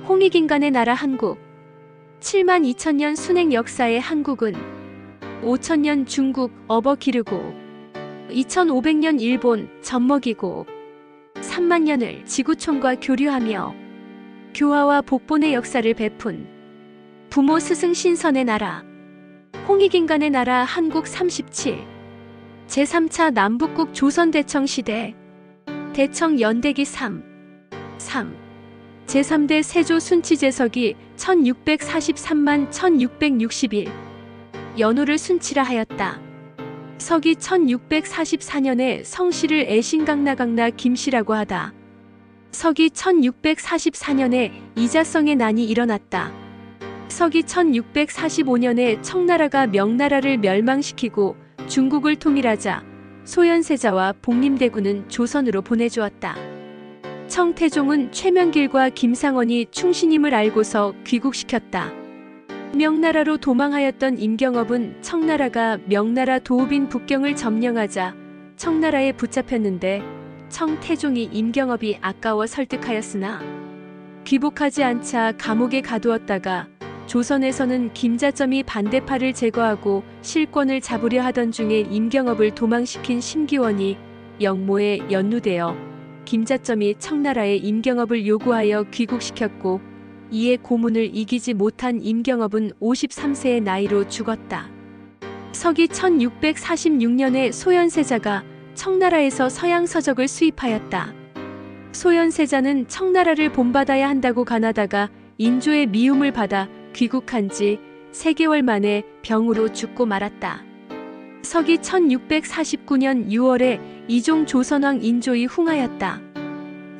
홍익인간의 나라 한국. 72,000년 순행 역사의 한국은 5,000년 중국 업어 기르고 2,500년 일본 젖먹이고 3만 년을 지구촌과 교류하며 교화와 복본의 역사를 베푼 부모 스승 신선의 나라 홍익인간의 나라 한국 37. 제3차 남북국 조선대청 시대 대청 연대기 3. 제3대 세조 순치제석이 1643만 1661 연호를 순치라 하였다. 석이 1644년에 성씨를 애신강나강나 김씨라고 하다. 석이 1644년에 이자성의 난이 일어났다. 석이 1645년에 청나라가 명나라를 멸망시키고 중국을 통일하자 소현세자와 복림대군은 조선으로 보내주었다. 청태종은 최명길과 김상원이 충신임을 알고서 귀국시켰다. 명나라로 도망하였던 임경업은 청나라가 명나라 도읍인 북경을 점령하자 청나라에 붙잡혔는데 청태종이 임경업이 아까워 설득하였으나 귀복하지 않자 감옥에 가두었다가 조선에서는 김자점이 반대파를 제거하고 실권을 잡으려 하던 중에 임경업을 도망시킨 심기원이 영모에 연루되어 김자점이 청나라에 임경업을 요구하여 귀국시켰고 이에 고문을 이기지 못한 임경업은 53세의 나이로 죽었다. 석이 1646년에 소현세자가 청나라에서 서양 서적을 수입하였다. 소현세자는 청나라를 본받아야 한다고 간하다가 인조의 미움을 받아 귀국한 지 3개월 만에 병으로 죽고 말았다. 석이 1649년 6월에 이종 조선왕 인조이 흉하였다.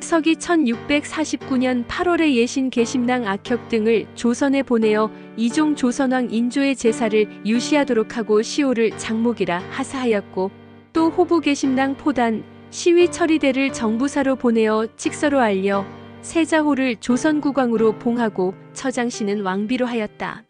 석이 1649년 8월에 예신 계심낭 악혁 등을 조선에 보내어 이종 조선왕 인조의 제사를 유시하도록 하고 시호를 장목이라 하사하였고 또 호부 계심낭 포단 시위 처리대를 정부사로 보내어 직서로 알려 세자호를 조선국왕으로 봉하고 처장씨는 왕비로 하였다.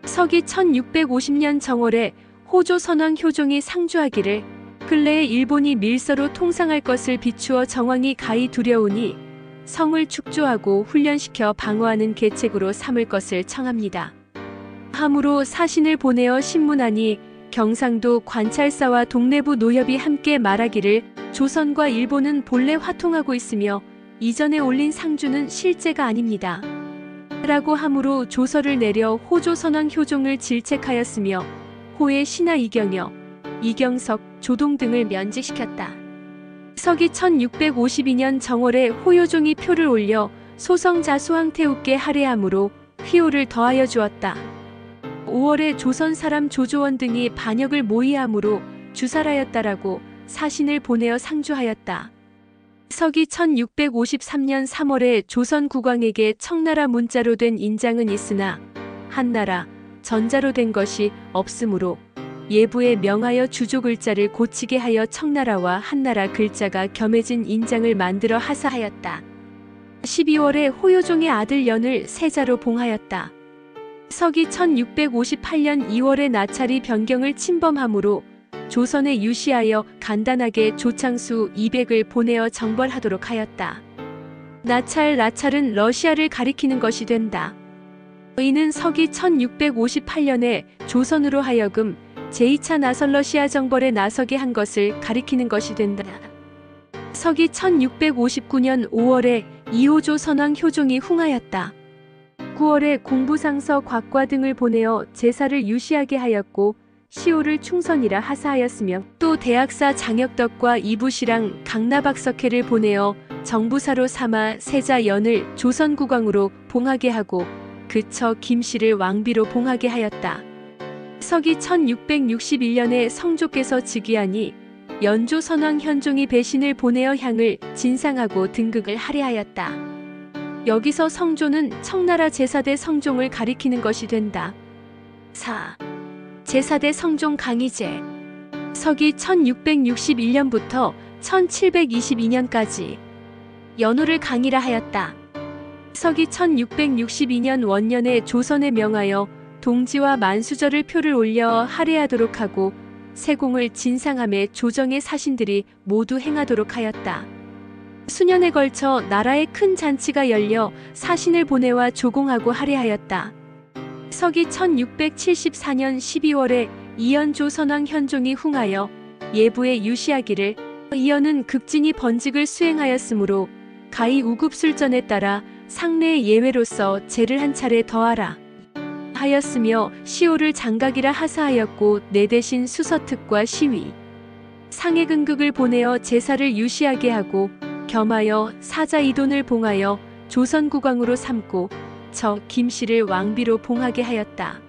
석이 1650년 정월에 호조 선왕 효종이 상주하기를 근래에 일본이 밀서로 통상할 것을 비추어 정왕이 가히 두려우니 성을 축조하고 훈련시켜 방어하는 계책으로 삼을 것을 청합니다. 함으로 사신을 보내어 신문하니 경상도 관찰사와 동래부 노협이 함께 말하기를 조선과 일본은 본래 화통하고 있으며 이전에 올린 상주는 실제가 아닙니다. 라고 함으로 조서를 내려 호조 선왕 효종을 질책하였으며 호의 신하 이경여, 이경석, 조동 등을 면직시켰다. 석이 1652년 정월에 호효종이 표를 올려 소성자 소황태우께 할애함으로 휘호를 더하여 주었다. 5월에 조선 사람 조조원 등이 반역을 모의함으로 주살하였다라고 사신을 보내어 상주하였다. 석이 1653년 3월에 조선 국왕에게 청나라 문자로 된 인장은 있으나 한나라, 전자로 된 것이 없으므로 예부에 명하여 주조 글자를 고치게 하여 청나라와 한나라 글자가 겸해진 인장을 만들어 하사하였다. 12월에 호효종의 아들 연을 세자로 봉하였다. 석이 1658년 2월에 나찰이 변경을 침범함으로 조선에 유시하여 간단하게 조창수 200을 보내어 정벌하도록 하였다. 나찰은 러시아를 가리키는 것이 된다. 이는 석이 1658년에 조선으로 하여금 제2차 나설 러시아 정벌에 나서게 한 것을 가리키는 것이 된다. 석이 1659년 5월에 이호조 선왕 효종이 흉하였다. 9월에 공부상서 곽과 등을 보내어 제사를 유시하게 하였고 시호를 충선이라 하사하였으며 또 대학사 장혁덕과 이부시랑 강나박석회를 보내어 정부사로 삼아 세자 연을 조선국왕으로 봉하게 하고 그처 김씨를 왕비로 봉하게 하였다. 석이 1661년에 성조께서 즉위하니 연조 선왕 현종이 배신을 보내어 향을 진상하고 등극을 할애하였다. 여기서 성조는 청나라 제4대 성종을 가리키는 것이 된다. 4. 제4대 성종 강희제. 석이 1661년부터 1722년까지 연호를 강이라 하였다. 석이 1662년 원년에 조선에 명하여 동지와 만수절을 표를 올려 할애하도록 하고 세공을 진상함에 조정의 사신들이 모두 행하도록 하였다. 수년에 걸쳐 나라에 큰 잔치가 열려 사신을 보내와 조공하고 할애하였다. 서기 1674년 12월에 이연 조선왕 현종이 흥하여 예부에 유시하기를, 이연은 극진히 번직을 수행하였으므로 가히 우급술전에 따라 상례의 예외로서 제를 한 차례 더하라 하였으며 시호를 장각이라 하사하였고 내 대신 수서특과 시위 상해근극을 보내어 제사를 유시하게 하고 겸하여 사자 이돈을 봉하여 조선국왕으로 삼고 저 김씨를 왕비로 봉하게 하였다.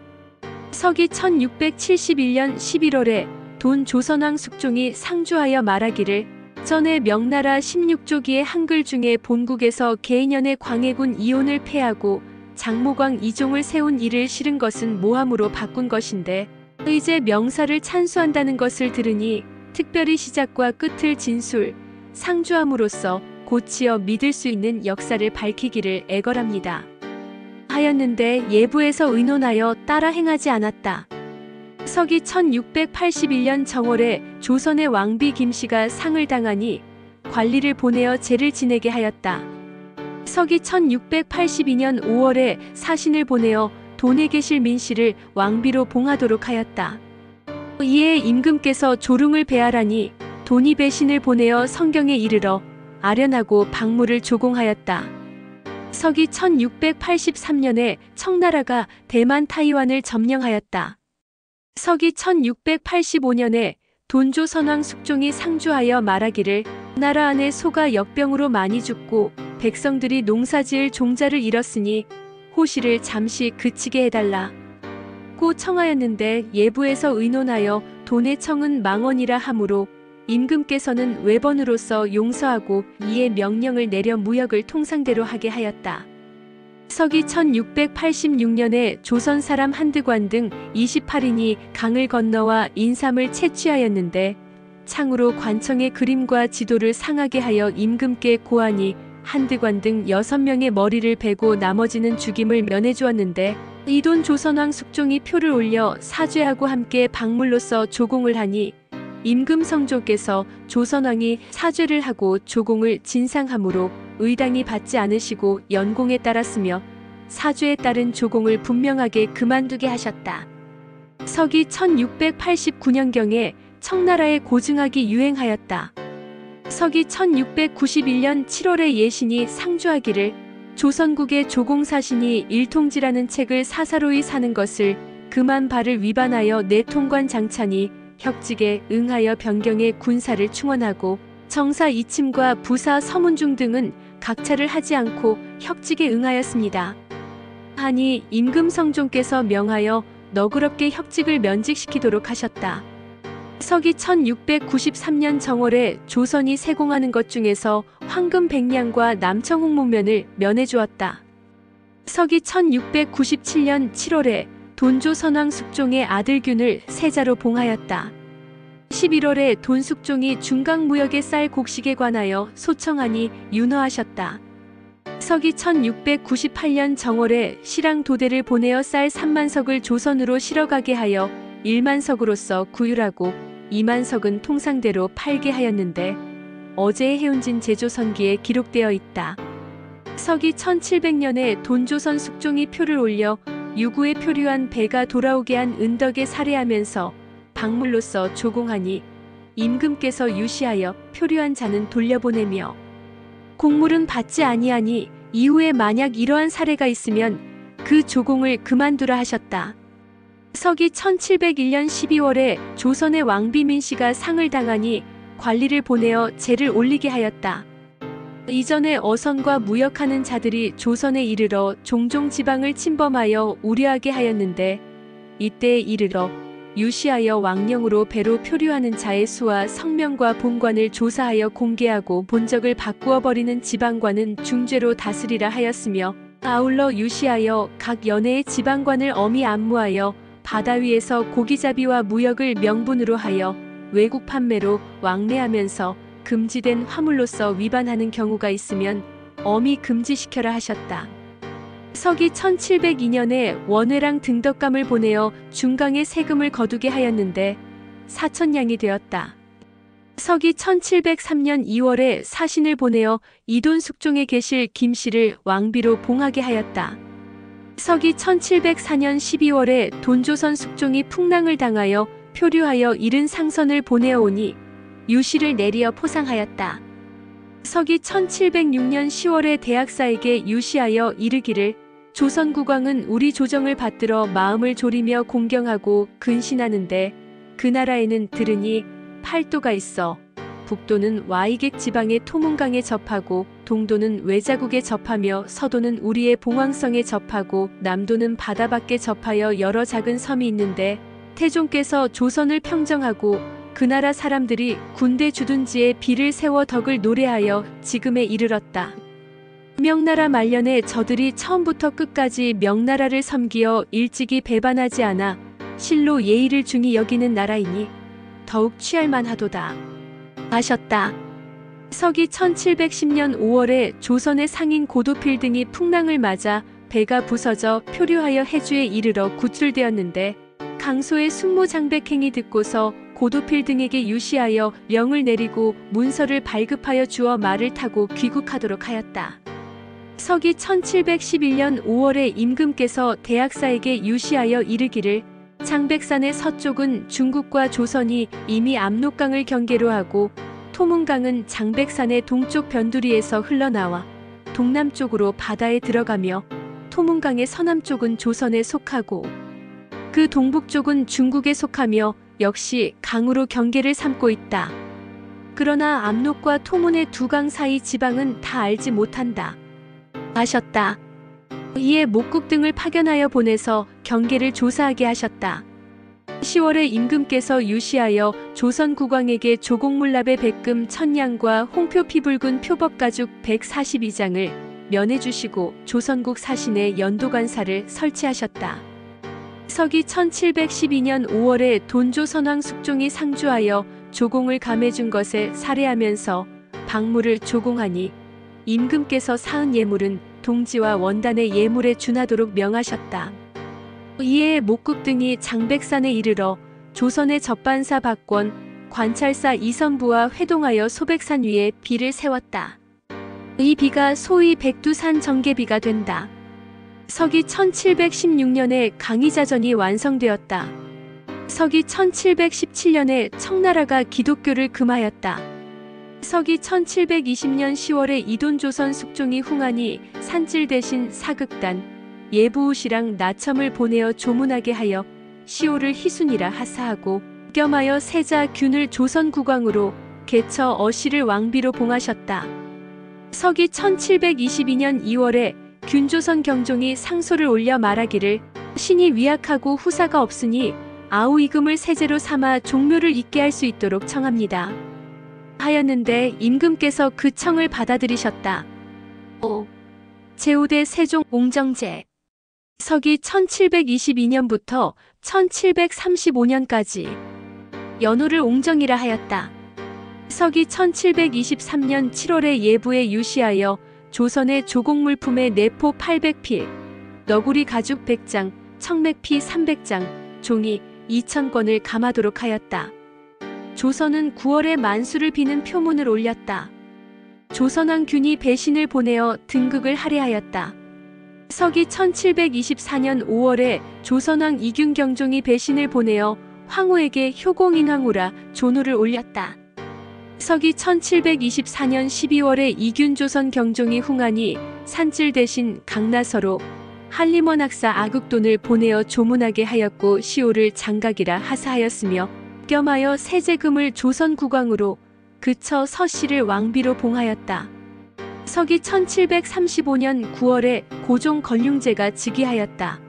서기 1671년 11월에 돈 조선왕 숙종이 상주하여 말하기를, 전에 명나라 16조기의 한글 중에 본국에서 계인년의 광해군 이온을 폐하고 장모광 이종을 세운 일을 실은 것은 모함으로 바꾼 것인데 이제 명사를 찬수한다는 것을 들으니 특별히 시작과 끝을 진술, 상주함으로써 고치어 믿을 수 있는 역사를 밝히기를 애걸합니다. 하였는데 예부에서 의논하여 따라 행하지 않았다. 서기 1681년 정월에 조선의 왕비 김씨가 상을 당하니 관리를 보내어 제를 지내게 하였다. 서기 1682년 5월에 사신을 보내어 돈에 계실 민씨를 왕비로 봉하도록 하였다. 이에 임금께서 조롱을 배하라니 돈이 배신을 보내어 성경에 이르러 아련하고 박무를 조공하였다. 서기 1683년에 청나라가 대만 타이완을 점령하였다. 서기 1685년에 돈조선왕 숙종이 상주하여 말하기를, 나라 안에 소가 역병으로 많이 죽고 백성들이 농사지을 종자를 잃었으니 호시를 잠시 그치게 해달라 고 청하였는데 예부에서 의논하여 돈의 청은 망언이라 하므로 임금께서는 외번으로서 용서하고 이에 명령을 내려 무역을 통상대로 하게 하였다. 서기 1686년에 조선 사람 한드관 등 28인이 강을 건너와 인삼을 채취하였는데 창으로 관청의 그림과 지도를 상하게 하여 임금께 고하니 한드관 등 6명의 머리를 베고 나머지는 죽임을 면해주었는데 이돈 조선왕 숙종이 표를 올려 사죄하고 함께 박물로서 조공을 하니 임금 성조께서 조선왕이 사죄를 하고 조공을 진상함으로 의당이 받지 않으시고 연공에 따랐으며 사죄에 따른 조공을 분명하게 그만두게 하셨다. 서기 1689년경에 청나라의 고증학이 유행하였다. 서기 1691년 7월에 예신이 상주하기를, 조선국의 조공사신이 일통지라는 책을 사사로이 사는 것을 금한 바를 위반하여 내통관 장찬이 혁직에 응하여 변경의 군사를 충원하고 정사 이침과 부사 서문중 등은 각차를 하지 않고 혁직에 응하였습니다. 하니 임금 성종께서 명하여 너그럽게 혁직을 면직시키도록 하셨다. 서기 1693년 정월에 조선이 세공하는 것 중에서 황금 100냥과 남청홍문면을 면해주었다. 서기 1697년 7월에 돈조선왕 숙종의 아들 균을 세자로 봉하였다. 11월에 돈숙종이 중강무역의 쌀 곡식에 관하여 소청하니 윤허하셨다. 서기 1698년 정월에 실랑 도대를 보내어 쌀 3만석을 조선으로 실어가게 하여 1만석으로서 구휼하고 2만석은 통상대로 팔게 하였는데 어제의 해운진 제조선기에 기록되어 있다. 서기 1700년에 돈조선 숙종이 표를 올려 유구에 표류한 배가 돌아오게 한 은덕에 살해하면서 박물로서 조공하니 임금께서 유시하여 표류한 자는 돌려보내며 공물은 받지 아니하니 이후에 만약 이러한 사례가 있으면 그 조공을 그만두라 하셨다. 서기 1701년 12월에 조선의 왕비 민씨가 상을 당하니 관리를 보내어 제를 올리게 하였다. 이전에 어선과 무역하는 자들이 조선에 이르러 종종 지방을 침범하여 우려하게 하였는데 이때에 이르러 유시하여 왕령으로 배로 표류하는 자의 수와 성명과 본관을 조사하여 공개하고 본적을 바꾸어 버리는 지방관은 중죄로 다스리라 하였으며 아울러 유시하여 각 연해의 지방관을 엄히 안무하여 바다 위에서 고기잡이와 무역을 명분으로 하여 외국 판매로 왕래하면서 금지된 화물로서 위반하는 경우가 있으면 엄히 금지시켜라 하셨다. 서기 1702년에 원회랑 등덕감을 보내어 중강에 세금을 거두게 하였는데 4,000냥이 되었다. 서기 1703년 2월에 사신을 보내어 이돈 숙종에 계실 김씨를 왕비로 봉하게 하였다. 서기 1704년 12월에 돈조선 숙종이 풍랑을 당하여 표류하여 이른 상선을 보내어 오니 유씨를 내리어 포상하였다. 서기 1706년 10월에 대학사에게 유시하여 이르기를 조선국왕은 우리 조정을 받들어 마음을 졸이며 공경하고 근신하는데 그 나라에는 들으니 팔도가 있어 북도는 와이객 지방의 토문강에 접하고 동도는 외자국에 접하며 서도는 우리의 봉황성에 접하고 남도는 바다 밖에 접하여 여러 작은 섬이 있는데 태종께서 조선을 평정하고 그 나라 사람들이 군대 주둔지에 비를 세워 덕을 노래하여 지금에 이르렀다. 명나라 말년에 저들이 처음부터 끝까지 명나라를 섬기어 일찍이 배반하지 않아 실로 예의를 중히 여기는 나라이니 더욱 취할만하도다 하셨다. 서기 1710년 5월에 조선의 상인 고도필 등이 풍랑을 맞아 배가 부서져 표류하여 해주에 이르러 구출되었는데 강소의 숙모장백행이 듣고서 고도필 등에게 유시하여 명을 내리고 문서를 발급하여 주어 말을 타고 귀국하도록 하였다. 서기 1711년 5월에 임금께서 대학사에게 유시하여 이르기를 장백산의 서쪽은 중국과 조선이 이미 압록강을 경계로 하고 토문강은 장백산의 동쪽 변두리에서 흘러나와 동남쪽으로 바다에 들어가며 토문강의 서남쪽은 조선에 속하고 그 동북쪽은 중국에 속하며 역시 강으로 경계를 삼고 있다. 그러나 압록과 토문의 두 강 사이 지방은 다 알지 못한다 하셨다. 이에 목국 등을 파견하여 보내서 경계를 조사하게 하셨다. 10월에 임금께서 유시하여 조선 국왕에게 조공물납의 백금 1000냥과 홍표 피붉은 표법가죽 142장을 면해주시고 조선국 사신의 연도관사를 설치하셨다. 서기 1712년 5월에 돈조선왕 숙종이 상주하여 조공을 감해준 것에 살해하면서 박물을 조공하니 임금께서 사은 예물은 동지와 원단의 예물에 준하도록 명하셨다. 이에 목국 등이 장백산에 이르러 조선의 접반사 박권, 관찰사 이선부와 회동하여 소백산 위에 비를 세웠다. 이 비가 소위 백두산 정계비가 된다. 서기 1716년에 강의자전이 완성되었다. 서기 1717년에 청나라가 기독교를 금하였다. 서기 1720년 10월에 이돈조선 숙종이 흥하니 산질 대신 사극단, 예부우시랑 나첨을 보내어 조문하게 하여 시오를 희순이라 하사하고 겸하여 세자 균을 조선국왕으로 개처 어시를 왕비로 봉하셨다. 서기 1722년 2월에 균조선 경종이 상소를 올려 말하기를 신이 위약하고 후사가 없으니 아우이금을 세제로 삼아 종묘를 잇게 할 수 있도록 청합니다. 하였는데 임금께서 그 청을 받아들이셨다. 제5대 세종 옹정제 서기 1722년부터 1735년까지 연호를 옹정이라 하였다. 서기 1723년 7월에 예부에 유시하여 조선의 조공물품의 내포 800필, 너구리 가죽 100장, 청맥피 300장, 종이 2000권을 감하도록 하였다. 조선은 9월에 만수를 비는 표문을 올렸다. 조선왕 균이 배신을 보내어 등극을 할애하였다. 서기 1724년 5월에 조선왕 이균 경종이 배신을 보내어 황후에게 효공인황후라 존호를 올렸다. 서기 1724년 12월에 이균 조선 경종이 흥하니 산질 대신 강나서로 한림원 학사 아극돈을 보내어 조문하게 하였고 시오를 장각이라 하사하였으며 겸하여 세제금을 조선국왕으로 그처 서씨를 왕비로 봉하였다. 서기 1735년 9월에 고종 건륭제가 즉위하였다.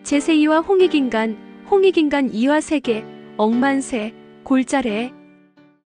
제세이와 홍익인간, 홍익인간 이화세계, 억만세, 골자래,